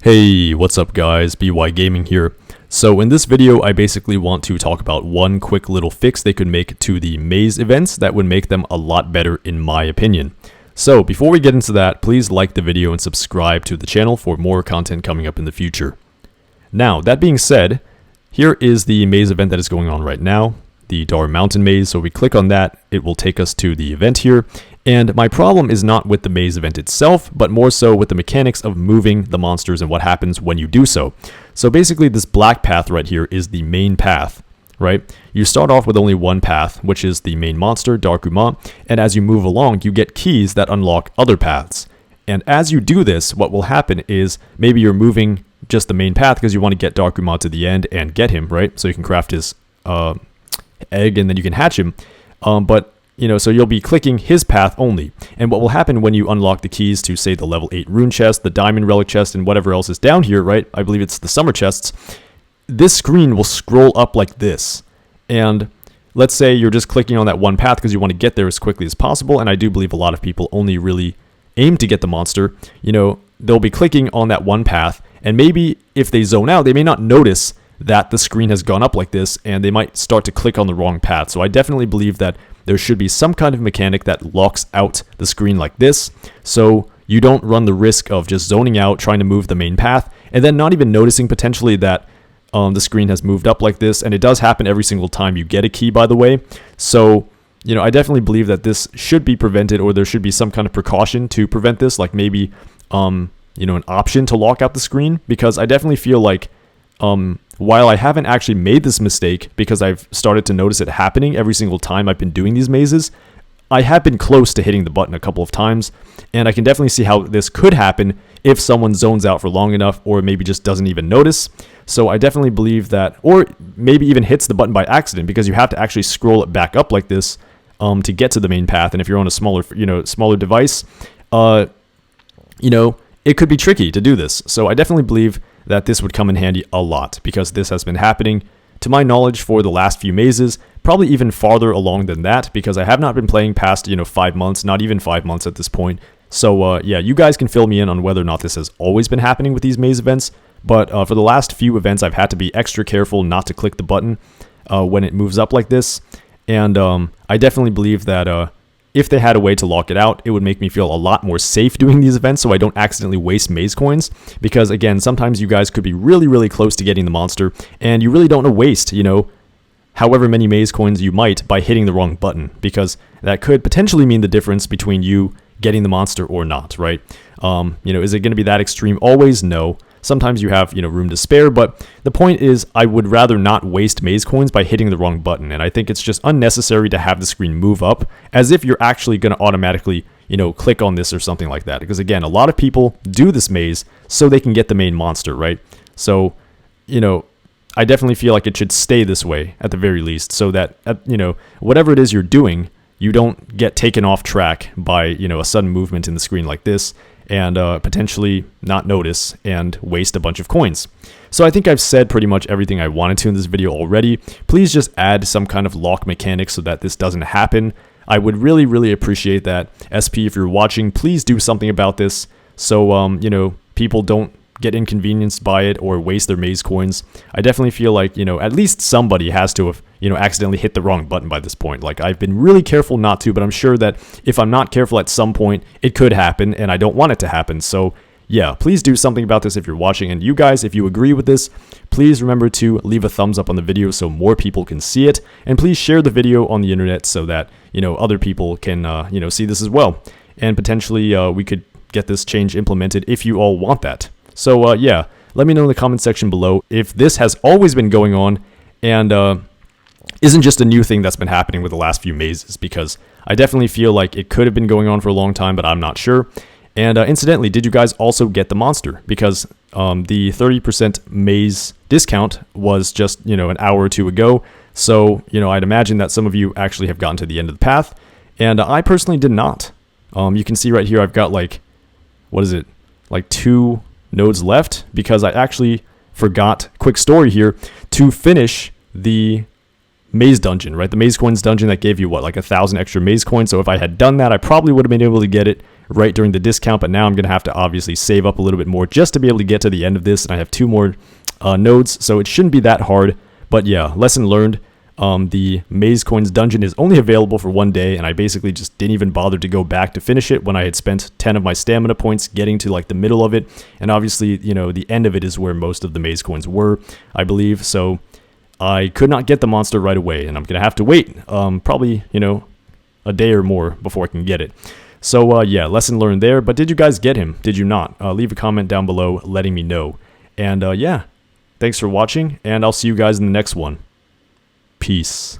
Hey, what's up guys, BY Gaming here. So in this video, I basically want to talk about one quick little fix they could make to the maze events that would make them a lot better in my opinion. So before we get into that, please like the video and subscribe to the channel for more content coming up in the future. Now, that being said, here is the maze event that is going on right now, the Dhar Mountain Maze. So we click on that, it will take us to the event here. And my problem is not with the maze event itself, but more so with the mechanics of moving the monsters and what happens when you do so. So basically this black path right here is the main path, right? You start off with only one path, which is the main monster, Dark-Umah, and as you move along, you get keys that unlock other paths. And as you do this, what will happen is maybe you're moving just the main path because you want to get Dark-Umah to the end and get him, right? So you can craft his egg and then you can hatch him. So you'll be clicking his path only. And what will happen when you unlock the keys to, say, the level 8 rune chest, the diamond relic chest, and whatever else is down here, right? I believe it's the summer chests. This screen will scroll up like this. And let's say you're just clicking on that one path because you want to get there as quickly as possible. And I do believe a lot of people only really aim to get the monster. You know, they'll be clicking on that one path. And maybe if they zone out, they may not notice that the screen has gone up like this. And they might start to click on the wrong path. So I definitely believe that there should be some kind of mechanic that locks out the screen like this, so you don't run the risk of just zoning out, trying to move the main path, and then not even noticing potentially that the screen has moved up like this. And it does happen every single time you get a key, by the way. So, you know, I definitely believe that this should be prevented, or there should be some kind of precaution to prevent this, like maybe, an option to lock out the screen, because I definitely feel like, while I haven't actually made this mistake because I've started to notice it happening every single time I've been doing these mazes, I have been close to hitting the button a couple of times, and I can definitely see how this could happen if someone zones out for long enough or maybe just doesn't even notice. So I definitely believe that, or maybe even hits the button by accident, because you have to actually scroll it back up like this to get to the main path. And if you're on a smaller device, it could be tricky to do this. So I definitely believe that this would come in handy a lot, because this has been happening, to my knowledge, for the last few mazes, probably even farther along than that, because I have not been playing past, 5 months, not even 5 months at this point. So, you guys can fill me in on whether or not this has always been happening with these maze events, but for the last few events, I've had to be extra careful not to click the button when it moves up like this, and I definitely believe that if they had a way to lock it out, it would make me feel a lot more safe doing these events so I don't accidentally waste maze coins. Because again, sometimes you guys could be really, really close to getting the monster, and you really don't want to waste, however many maze coins you might by hitting the wrong button, because that could potentially mean the difference between you getting the monster or not, right? Is it going to be that extreme? Always no. Sometimes you have, room to spare, but the point is I would rather not waste maze coins by hitting the wrong button. And I think it's just unnecessary to have the screen move up as if you're actually going to automatically, click on this or something like that. Because again, a lot of people do this maze so they can get the main monster, right? So, I definitely feel like it should stay this way at the very least, so that, whatever it is you're doing, you don't get taken off track by, a sudden movement in the screen like this, and potentially not notice and waste a bunch of coins. So I think I've said pretty much everything I wanted to in this video already. Please just add some kind of lock mechanic so that this doesn't happen. I would really, really appreciate that. SP, if you're watching, please do something about this so, people don't get inconvenienced by it or waste their maze coins. I definitely feel like, at least somebody has to have, accidentally hit the wrong button by this point. Like, I've been really careful not to, but I'm sure that if I'm not careful at some point, it could happen, and I don't want it to happen. So yeah, please do something about this if you're watching. And you guys, if you agree with this, please remember to leave a thumbs up on the video so more people can see it. And please share the video on the internet so that, other people can, see this as well. And potentially we could get this change implemented if you all want that. So, let me know in the comment section below if this has always been going on and isn't just a new thing that's been happening with the last few mazes, because I definitely feel like it could have been going on for a long time, but I'm not sure. And incidentally, did you guys also get the monster? Because the 30% maze discount was just, an hour or two ago. So, I'd imagine that some of you actually have gotten to the end of the path, and I personally did not. You can see right here I've got like 2 nodes left, because I actually forgot, quick story here, to finish the maze dungeon, right? The maze coins dungeon that gave you 1,000 extra maze coins. So if I had done that, I probably would have been able to get it right during the discount, but now I'm going to have to obviously save up a little bit more just to be able to get to the end of this, and I have 2 more nodes, so it shouldn't be that hard. But yeah, lesson learned. The Maze Coins dungeon is only available for 1 day, and I basically just didn't even bother to go back to finish it when I had spent 10 of my stamina points getting to like the middle of it. And obviously, you know, the end of it is where most of the Maze Coins were, I believe. So I could not get the monster right away, and I'm going to have to wait probably, you know, a day or more before I can get it. So yeah, lesson learned there. But did you guys get him? Did you not? Leave a comment down below letting me know. And yeah, thanks for watching, and I'll see you guys in the next one. Peace.